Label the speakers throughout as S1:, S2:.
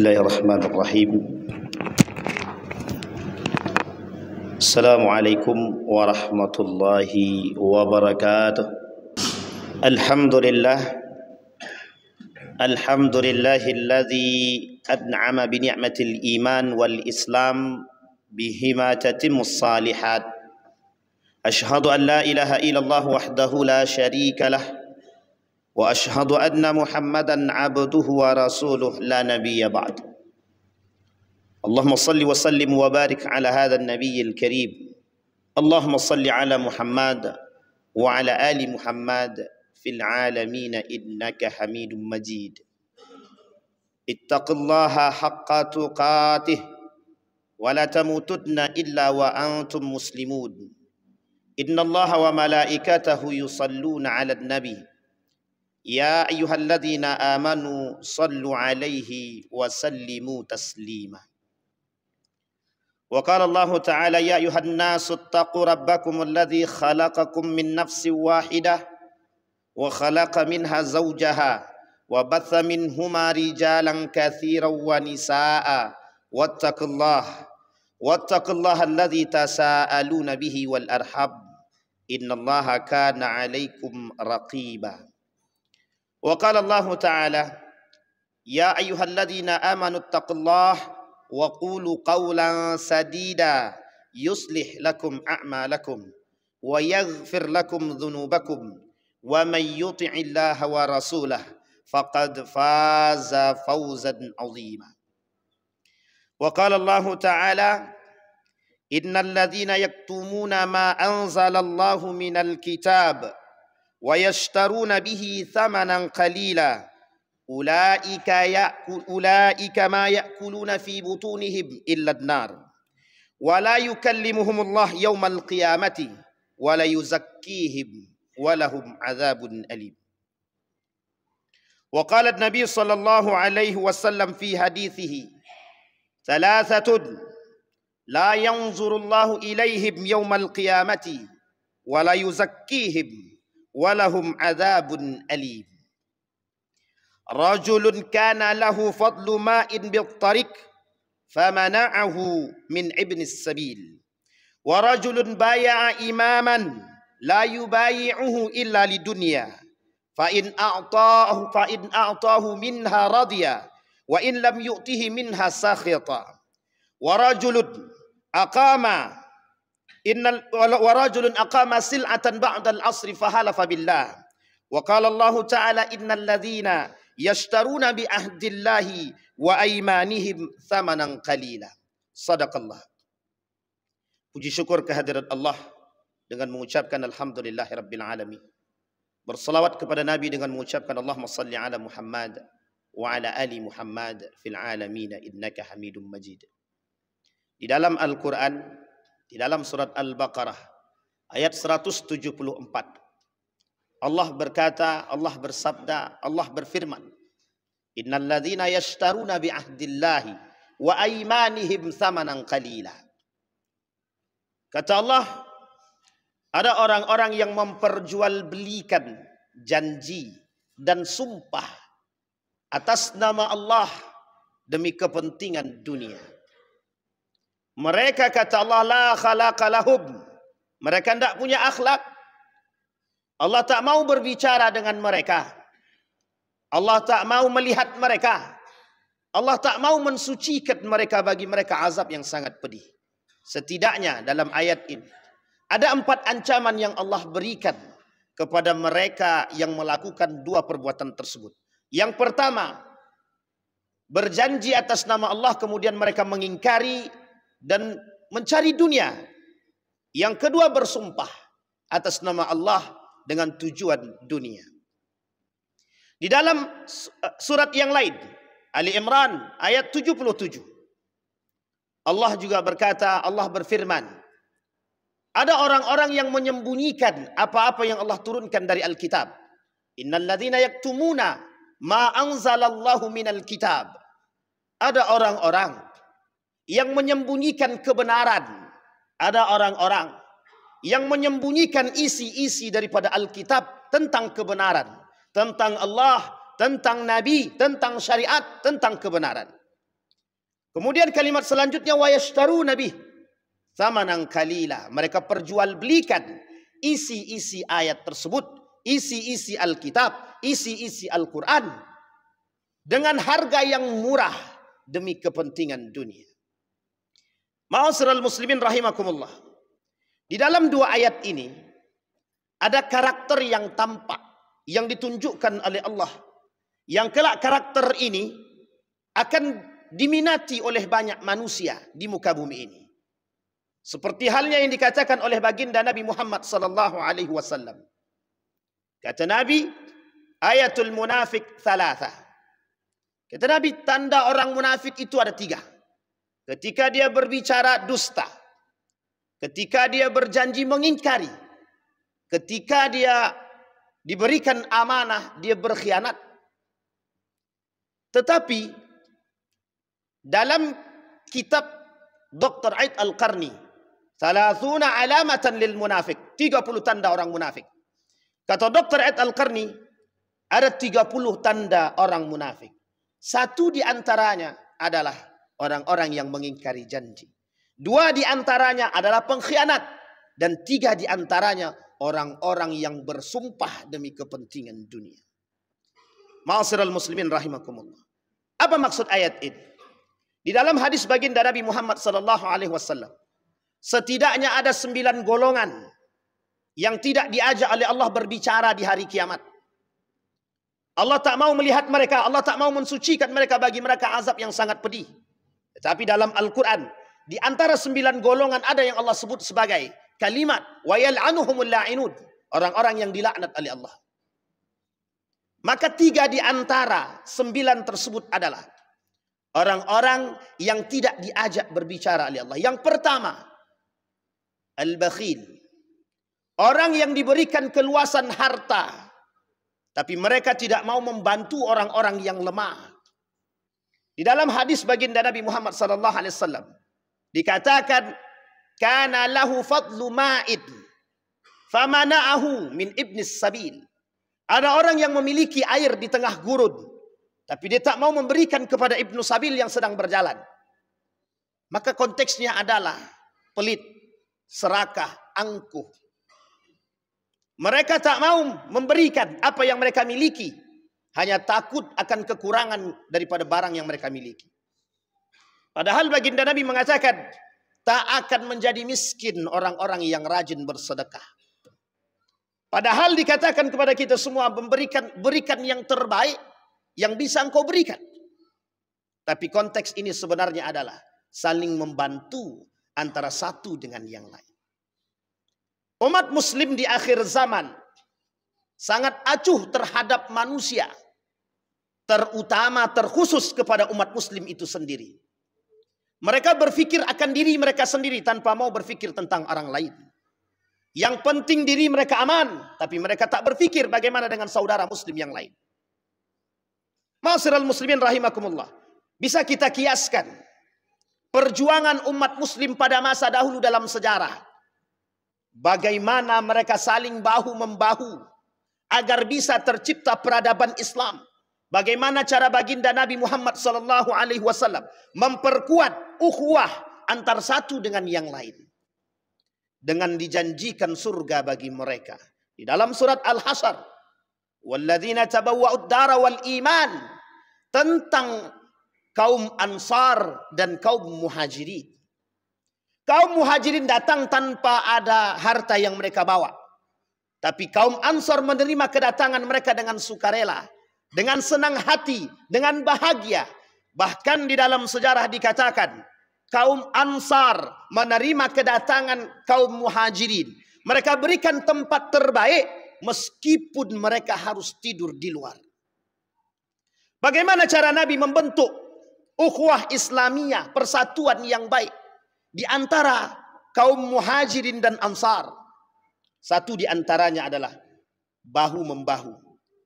S1: Bismillahirrahmanirrahim. Assalamualaikum warahmatullahi wabarakatuh. Alhamdulillahilladzi an'ama bi ni'matil iman wal islam bihima tatimmus salihat. Ashhadu an la ilaha illallah wahdahu la syarika lah wa ashhadu anna Muhammadan abduhu wa rasuluh la nabiyya ba'd. Allahumma salli wa sallim wa barik ala hadha an-nabiyyil karim. Allahumma salli ala Muhammad wa ala ali Muhammad fil alamin innaka Hamidum Majid. Ittaqillaha haqqa tuqatih wa la tamutunna illa wa antum muslimun. Innallaha wa malaikatahu yusalluna 'alan nabi. Ya ayyuhalladzina amanu sallu alaihi wa sallimu taslima. Wa qala Allah ta'ala ya ayyuhan nasu ittaqu rabbakum alladzi khalaqakum min nafsin wahidah wa khalaqa minha zawjaha wa batha minhuma rijalan katsiran wa nisaa wattaqullaha alladzi tasaaluna bihi wal arham innallaha kana 'alaikum raqiba. Wa qala Allah Ta'ala ya ayyuhalladzina amanu ittaqullaha wa qulu qawlan sadida yuslih lakum a'malakum wa yaghfir lakum dhunubakum wa man yuti'illaha wa rasulahu faqad faza fawzan 'azima. Wa qala Allah Ta'ala innal ladzina yaktumuna ma anzalallahu minal kitab wa yashtaruna bihi thamanan qalila ulaika ma ya'kuluna fi butunihim illa an-nar wa la yukallimuhumullah yawmal qiyamati wa la yuzakkihim wa lahum 'adzabun alim. Wa qala an-nabiy sallallahu alaihi wasallam fi hadithihi thalathatun la yanzurullahu ilaihim yawmal qiyamati wa la yuzakkihim walahum adzabun alim. Rajulun kana lahu fadlu ma'in bil tariq famana'ahu min ibnis sabil wa rajulun baya'a imaman la yubayi'uhu illa lidunya fa in a'tahu minha radiya wa in lam yu'tihi minha sakhita wa rajulun aqama sil'atan ba'dal asri fahalafa billah wa qala Allah ta'ala innal ladzina yashtaruna bi ahdillahi wa aymanihim thamanan qalila. Sadaqallah. Puji syukur kehadirat Allah dengan mengucapkan alhamdulillahirabbil alamin. Bersalawat kepada Nabi dengan mengucapkan Allahumma salli ala Muhammad wa ala ali Muhammad fil alamin innaka Hamidum Majid. Di dalam Al-Qur'an, di dalam surat Al-Baqarah ayat 174 Allah berkata, Allah bersabda, Allah berfirman, innal ladzina yashtaruna bi ahdillahi wa aymanihim thamanan qalila. Kata Allah, ada orang-orang yang memperjualbelikan janji dan sumpah atas nama Allah demi kepentingan dunia. Mereka kata Allah la khalaqa lahum. Mereka tidak punya akhlak. Allah tak mau berbicara dengan mereka. Allah tak mau melihat mereka. Allah tak mau mensucikan mereka, bagi mereka azab yang sangat pedih. Setidaknya dalam ayat ini ada 4 ancaman yang Allah berikan kepada mereka yang melakukan 2 perbuatan tersebut. Yang pertama, berjanji atas nama Allah kemudian mereka mengingkari dan mencari dunia. Yang kedua, bersumpah atas nama Allah dengan tujuan dunia. Di dalam surat yang lain, Ali Imran ayat 77, Allah juga berkata, Allah berfirman, ada orang-orang yang menyembunyikan apa-apa yang Allah turunkan dari Alkitab. Innal ladzina yaktumuna ma anzalallahu minal kitab. Ada orang-orang yang menyembunyikan kebenaran. Ada orang-orang yang menyembunyikan isi-isi daripada Alkitab tentang kebenaran, tentang Allah, tentang Nabi, tentang syariat, tentang kebenaran. Kemudian kalimat selanjutnya wa yashtaruna bih tsamanan qalila. Mereka perjualbelikan isi-isi ayat tersebut, isi-isi Alkitab, isi-isi Al-Quran dengan harga yang murah demi kepentingan dunia. Ma'asyiral muslimin rahimakumullah. Di dalam dua ayat ini ada karakter yang tampak, yang ditunjukkan oleh Allah, yang kelak karakter ini akan diminati oleh banyak manusia di muka bumi ini. Seperti halnya yang dikatakan oleh baginda Nabi Muhammad sallallahu alaihi wasallam. Kata Nabi, ayatul munafik thalatha. Kata Nabi, tanda orang munafik itu ada 3. Ketika dia berbicara dusta, ketika dia berjanji mengingkari, ketika dia diberikan amanah dia berkhianat. Tetapi dalam kitab Dr. Aid Al-Qarni, 30 alamatan lil munafik, 30 tanda orang munafik. Kata Dr. Aid Al-Qarni, ada 30 tanda orang munafik. Satu di antaranya adalah orang-orang yang mengingkari janji. 2 di antaranya adalah pengkhianat. Dan 3 di antaranya orang-orang yang bersumpah demi kepentingan dunia. Ma'asyiral muslimin rahimakumullah. Apa maksud ayat ini? Di dalam hadis baginda Nabi Muhammad sallallahu alaihi wasallam, setidaknya ada 9 golongan yang tidak diajak oleh Allah berbicara di hari kiamat. Allah tak mau melihat mereka, Allah tak mau mensucikan mereka, bagi mereka azab yang sangat pedih. Tetapi dalam Al-Quran, di antara 9 golongan ada yang Allah sebut sebagai kalimat wa yal'anuhumul la'inun, orang-orang yang dilaknat oleh Allah. Maka 3 di antara 9 tersebut adalah orang-orang yang tidak diajak berbicara oleh Allah. Yang pertama, al-bakhil, orang yang diberikan keluasan harta, tapi mereka tidak mau membantu orang-orang yang lemah. Di dalam hadis baginda Nabi Muhammad sallallahu alaihi wasallam dikatakan, kana lahu fadlu ma'id famana'ahu min ibnis sabil. Ada orang yang memiliki air di tengah gurun, tapi dia tak mau memberikan kepada ibnu sabil yang sedang berjalan. Maka konteksnya adalah pelit, serakah, angkuh. Mereka tak mau memberikan apa yang mereka miliki, hanya takut akan kekurangan daripada barang yang mereka miliki. Padahal baginda Nabi mengatakan, tak akan menjadi miskin orang-orang yang rajin bersedekah. Padahal dikatakan kepada kita semua, berikan yang terbaik yang bisa engkau berikan. Tapi konteks ini sebenarnya adalah saling membantu antara satu dengan yang lain. Umat muslim di akhir zaman sangat acuh terhadap manusia, terutama terkhusus kepada umat muslim itu sendiri. Mereka berfikir akan diri mereka sendiri tanpa mau berfikir tentang orang lain. Yang penting diri mereka aman, tapi mereka tak berfikir bagaimana dengan saudara muslim yang lain. Ma'asyiral muslimin rahimakumullah. Bisa kita kiaskan perjuangan umat muslim pada masa dahulu dalam sejarah. Bagaimana mereka saling bahu-membahu agar bisa tercipta peradaban Islam. Bagaimana cara baginda Nabi Muhammad sallallahu alaihi wasallam memperkuat ukhuwah antar satu dengan yang lain, dengan dijanjikan surga bagi mereka. Di dalam surat Al-Hasyr, walladzina tabawwa'ud dara wal iman, tentang kaum Ansar dan kaum Muhajirin. Kaum Muhajirin datang tanpa ada harta yang mereka bawa. Tapi kaum Ansar menerima kedatangan mereka dengan sukarela, dengan senang hati, dengan bahagia. Bahkan di dalam sejarah dikatakan, kaum Ansar menerima kedatangan kaum Muhajirin. Mereka berikan tempat terbaik meskipun mereka harus tidur di luar. Bagaimana cara Nabi membentuk ukhuwah Islamiyah, persatuan yang baik di antara kaum Muhajirin dan Ansar? Satu di antaranya adalah bahu-membahu,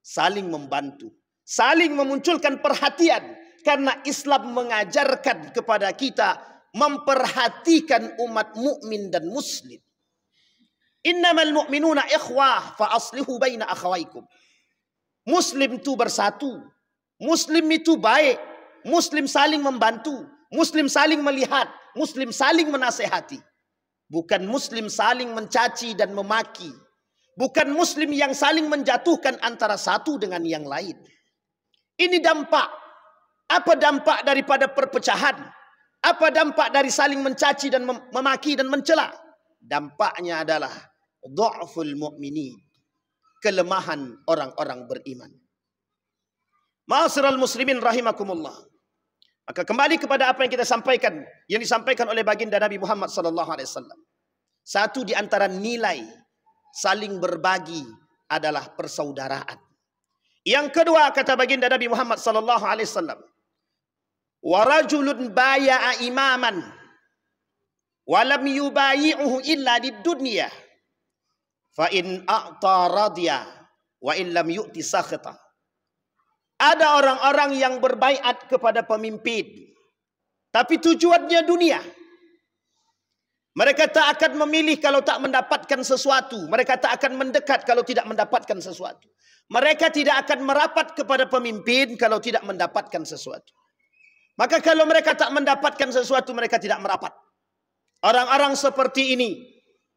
S1: saling membantu, saling memunculkan perhatian, karena Islam mengajarkan kepada kita memperhatikan umat mukmin dan muslim. Innamal mu'minuna ikhwah fa aslihu baina akhawaikum. Muslim itu bersatu, muslim itu baik, muslim saling membantu, Muslim saling melihat, Muslim saling menasehati. Bukan Muslim saling mencaci dan memaki. Bukan Muslim yang saling menjatuhkan antara satu dengan yang lain. Ini dampak. Apa dampak daripada perpecahan? Apa dampak dari saling mencaci dan memaki dan mencela? Dampaknya adalah dha'ful mu'minin, kelemahan orang-orang beriman. Ma'asyiral muslimin rahimakumullah. Maka kembali kepada apa yang kita sampaikan, yang disampaikan oleh baginda Nabi Muhammad sallallahu alaihi wasallam. Satu di antara nilai saling berbagi adalah persaudaraan. Yang kedua kata baginda Nabi Muhammad sallallahu alaihi wasallam, wa rajulun baya'a imaman wa lam yubayi'uhu illa lid-dunya fa in a'ta radiya wa in lam yu'ti sakhata. Ada orang-orang yang berbaiat kepada pemimpin, tapi tujuannya dunia. Mereka tak akan memilih kalau tak mendapatkan sesuatu. Mereka tak akan mendekat kalau tidak mendapatkan sesuatu. Mereka tidak akan merapat kepada pemimpin kalau tidak mendapatkan sesuatu. Maka kalau mereka tak mendapatkan sesuatu, mereka tidak merapat. Orang-orang seperti ini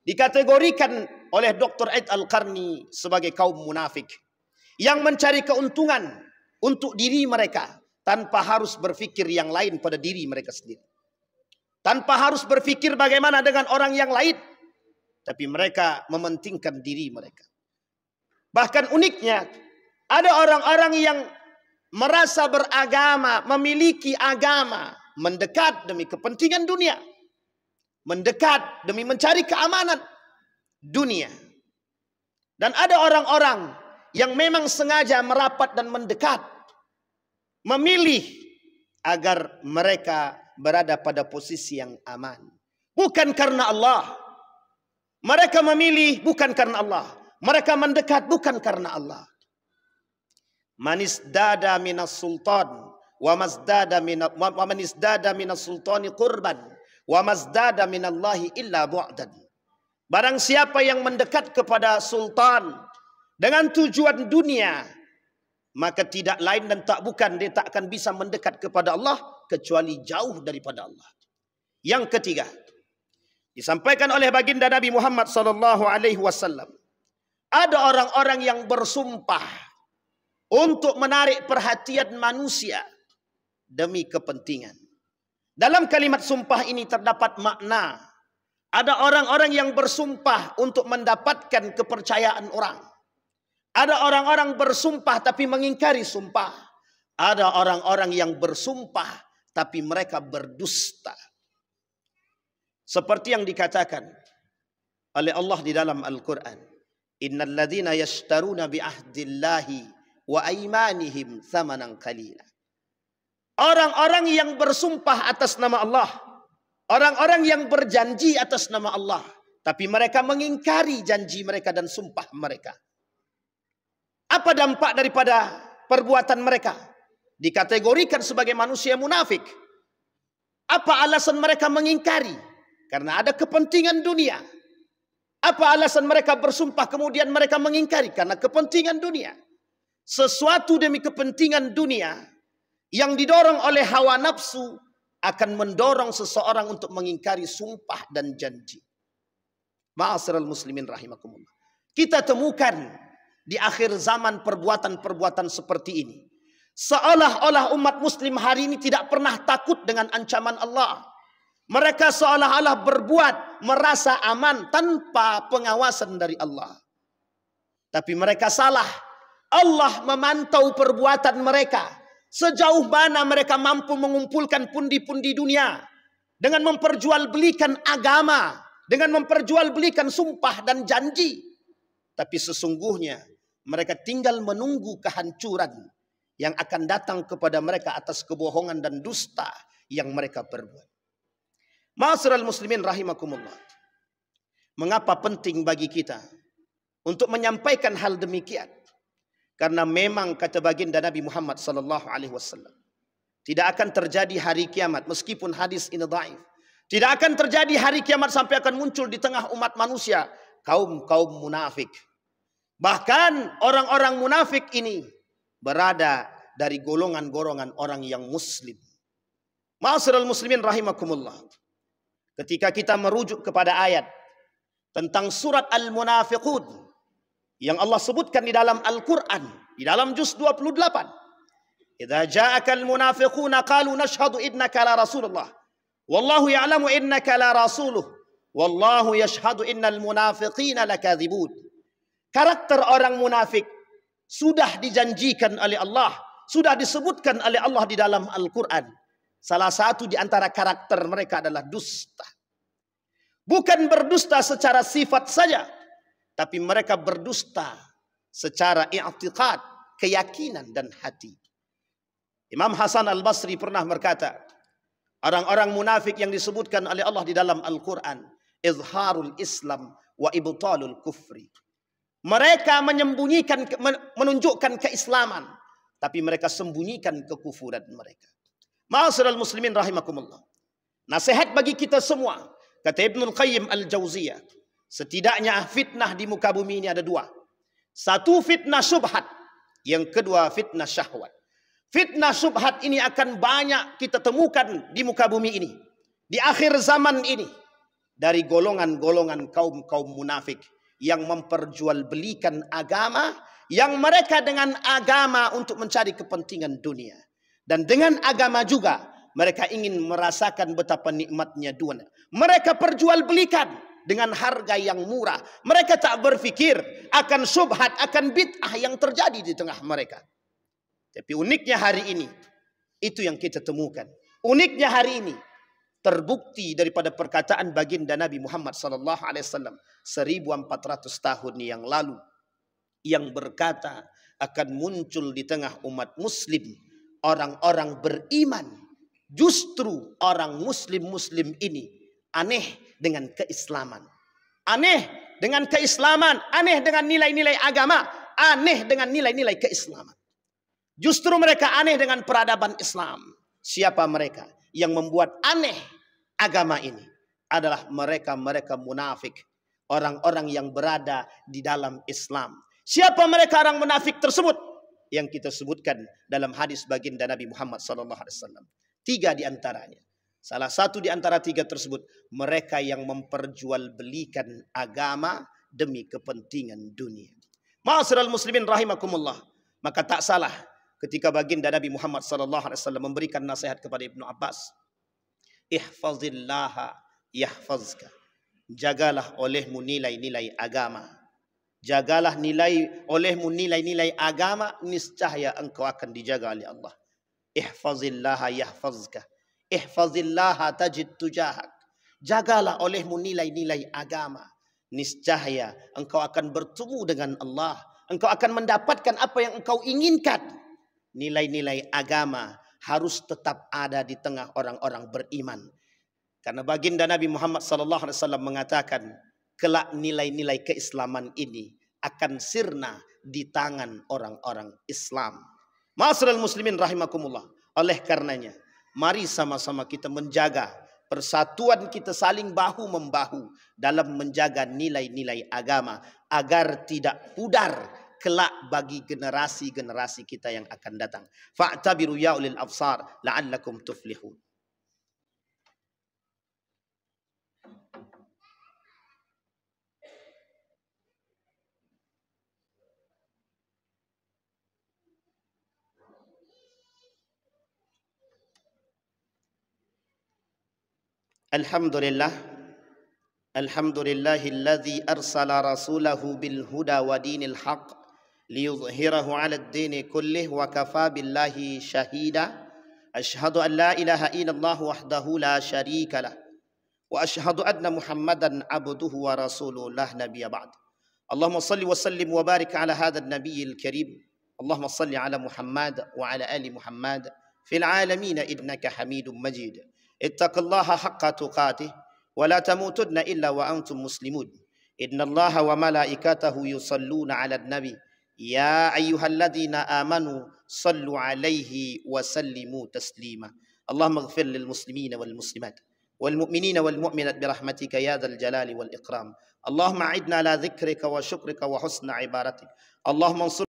S1: dikategorikan oleh Dr. Aid Al-Qarni sebagai kaum munafik yang mencari keuntungan untuk diri mereka tanpa harus berfikir yang lain pada diri mereka sendiri. Tanpa harus berfikir bagaimana dengan orang yang lain. Tapi mereka mementingkan diri mereka. Bahkan uniknya, ada orang-orang yang merasa beragama, memiliki agama, mendekat demi kepentingan dunia. Mendekat demi mencari keamanan dunia. Dan ada orang-orang yang memang sengaja merapat dan mendekat, memilih agar mereka berada pada posisi yang aman. Bukan karena Allah. Mereka memilih bukan karena Allah. Mereka mendekat bukan karena Allah. Manisdada minas sultan wa manisdada minas sultani qurban wa mazdada minallahi illa bu'dan. Barang siapa yang mendekat kepada sultan dengan tujuan dunia, maka tidak lain dan tak bukan dia tak akan bisa mendekat kepada Allah kecuali jauh daripada Allah. Yang ketiga, disampaikan oleh baginda Nabi Muhammad sallallahu alaihi wasallam, ada orang-orang yang bersumpah untuk menarik perhatian manusia demi kepentingan. Dalam kalimat sumpah ini terdapat makna. Ada orang-orang yang bersumpah untuk mendapatkan kepercayaan orang. Ada orang-orang bersumpah tapi mengingkari sumpah. Ada orang-orang yang bersumpah tapi mereka berdusta. Seperti yang dikatakan oleh Allah di dalam Al-Quran. Innal ladzina yashtaruna bi ahdillahi wa aymanihim thamanan qalila. Orang-orang yang bersumpah atas nama Allah. Orang-orang yang berjanji atas nama Allah. Tapi mereka mengingkari janji mereka dan sumpah mereka. Apa dampak daripada perbuatan mereka? Dikategorikan sebagai manusia munafik. Apa alasan mereka mengingkari? Karena ada kepentingan dunia. Apa alasan mereka bersumpah kemudian mereka mengingkari? Karena kepentingan dunia. Sesuatu demi kepentingan dunia yang didorong oleh hawa nafsu akan mendorong seseorang untuk mengingkari sumpah dan janji. Ma'asyiral muslimin rahimakumullah. Kita temukan di akhir zaman perbuatan-perbuatan seperti ini. Seolah-olah umat muslim hari ini tidak pernah takut dengan ancaman Allah. Mereka seolah-olah berbuat merasa aman tanpa pengawasan dari Allah. Tapi mereka salah. Allah memantau perbuatan mereka. Sejauh mana mereka mampu mengumpulkan pundi-pundi dunia. Dengan memperjualbelikan agama. Dengan memperjualbelikan sumpah dan janji. Tapi sesungguhnya mereka tinggal menunggu kehancuran yang akan datang kepada mereka atas kebohongan dan dusta yang mereka perbuat. Ma'asyiral muslimin rahimakumullah. Mengapa penting bagi kita untuk menyampaikan hal demikian? Karena memang kata baginda Nabi Muhammad sallallahu alaihi wasallam, tidak akan terjadi hari kiamat meskipun hadis ini dhaif. Tidak akan terjadi hari kiamat sampai akan muncul di tengah umat manusia kaum-kaum munafik. Bahkan orang-orang munafik ini berada dari golongan-golongan orang yang muslim. Ma'asyiral muslimin rahimakumullah. Ketika kita merujuk kepada ayat tentang surat Al-Munafiqun yang Allah sebutkan di dalam Al-Quran, di dalam juz 28. Idza ja'akal munafiquna qalu nashhadu innaka la rasulullah wallahu ya'lamu innaka la rasuluh wallahu yashhadu innal munafiqina lakadzibun. Karakter orang munafik sudah dijanjikan oleh Allah, sudah disebutkan oleh Allah di dalam Al-Quran. Salah satu di antara karakter mereka adalah dusta. Bukan berdusta secara sifat saja, tapi mereka berdusta secara i'tiqad, keyakinan dan hati. Imam Hasan Al-Basri pernah berkata, orang-orang munafik yang disebutkan oleh Allah di dalam Al-Quran, izharul Islam wa ibtalul kufri. Mereka menyembunyikan, menunjukkan keislaman, tapi mereka sembunyikan kekufuran mereka. Ma'asyiral muslimin rahimakumullah. Nasihat bagi kita semua, kata Ibnul Qayyim Al-Jauziyah, setidaknya fitnah di muka bumi ini ada dua. Satu fitnah syubhat, yang kedua fitnah syahwat. Fitnah syubhat ini akan banyak kita temukan di muka bumi ini, di akhir zaman ini, dari golongan-golongan kaum-kaum munafik yang memperjualbelikan agama, yang mereka dengan agama untuk mencari kepentingan dunia. Dan dengan agama juga mereka ingin merasakan betapa nikmatnya dunia. Mereka perjualbelikan dengan harga yang murah. Mereka tak berfikir akan syubhat, akan bid'ah yang terjadi di tengah mereka. Tapi uniknya hari ini, itu yang kita temukan. Uniknya hari ini, terbukti daripada perkataan baginda Nabi Muhammad SAW 1400 tahun yang lalu, yang berkata akan muncul di tengah umat muslim orang-orang beriman. Justru orang muslim-muslim ini aneh dengan keislaman, aneh dengan keislaman, aneh dengan nilai-nilai agama, aneh dengan nilai-nilai keislaman. Justru mereka aneh dengan peradaban Islam. Siapa mereka yang membuat aneh agama ini? Adalah mereka-mereka munafik, orang-orang yang berada di dalam Islam. Siapa mereka orang munafik tersebut? Yang kita sebutkan dalam hadis baginda Nabi Muhammad SAW. 3 di antaranya. Salah satu di antara 3 tersebut, mereka yang memperjualbelikan agama demi kepentingan dunia. Ma'asyiral muslimin rahimakumullah. Maka tak salah ketika baginda Nabi Muhammad SAW memberikan nasihat kepada Ibnu Abbas, ihfazillaha yahfazka. Jagalah olehmu nilai-nilai agama. Jagalah olehmu nilai-nilai agama, niscaya engkau akan dijaga oleh Allah. Ihfazillaha yahfazka. Ihfazillaha tajid tujahak. Jagalah olehmu nilai-nilai agama, niscaya engkau akan bertemu dengan Allah. Engkau akan mendapatkan apa yang engkau inginkan. Nilai-nilai agama harus tetap ada di tengah orang-orang beriman. Karena baginda Nabi Muhammad SAW mengatakan, kelak nilai-nilai keislaman ini akan sirna di tangan orang-orang Islam. Ma'asyiral muslimin rahimakumullah. Oleh karenanya, mari sama-sama kita menjaga persatuan kita, saling bahu-membahu dalam menjaga nilai-nilai agama agar tidak pudar kelak bagi generasi-generasi kita yang akan datang. Fa'tabiru ya ulil absar la'allakum tuflihun. Alhamdulillah, alhamdulillahilladzi arsala rasulahu bil huda wa dinil haq liyudhhirahu 'ala ad-dini kullih wa kafa billahi shahida. Asyhadu an la ilaha illallah wahdahu la syarika lah wa asyhadu anna Muhammadan abduhu wa rasuluhu la nabiyya ba'd. Allahumma salli wa sallim wa barik 'ala hadzal nabiyil karim. Allahumma salli 'ala Muhammad wa 'ala ali Muhammad fil 'alamin innaka Hamidum Majid. Ittaqullaha haqqa tuqatih wa la tamutunna illa wa antum muslimun. Innallaha wa malaikatahu yusalluna 'alan nabi ya ayyuhalladzina amanu sallu 'alaihi wa sallimu taslima. Allahumma ighfir lil muslimina wal muslimat wal mu'minina wal mu'minat bi rahmatika ya dzal jalali wal ikram. Allahumma a'idna ala dzikrika wa syukrika wa husna ibadatik. Allahumma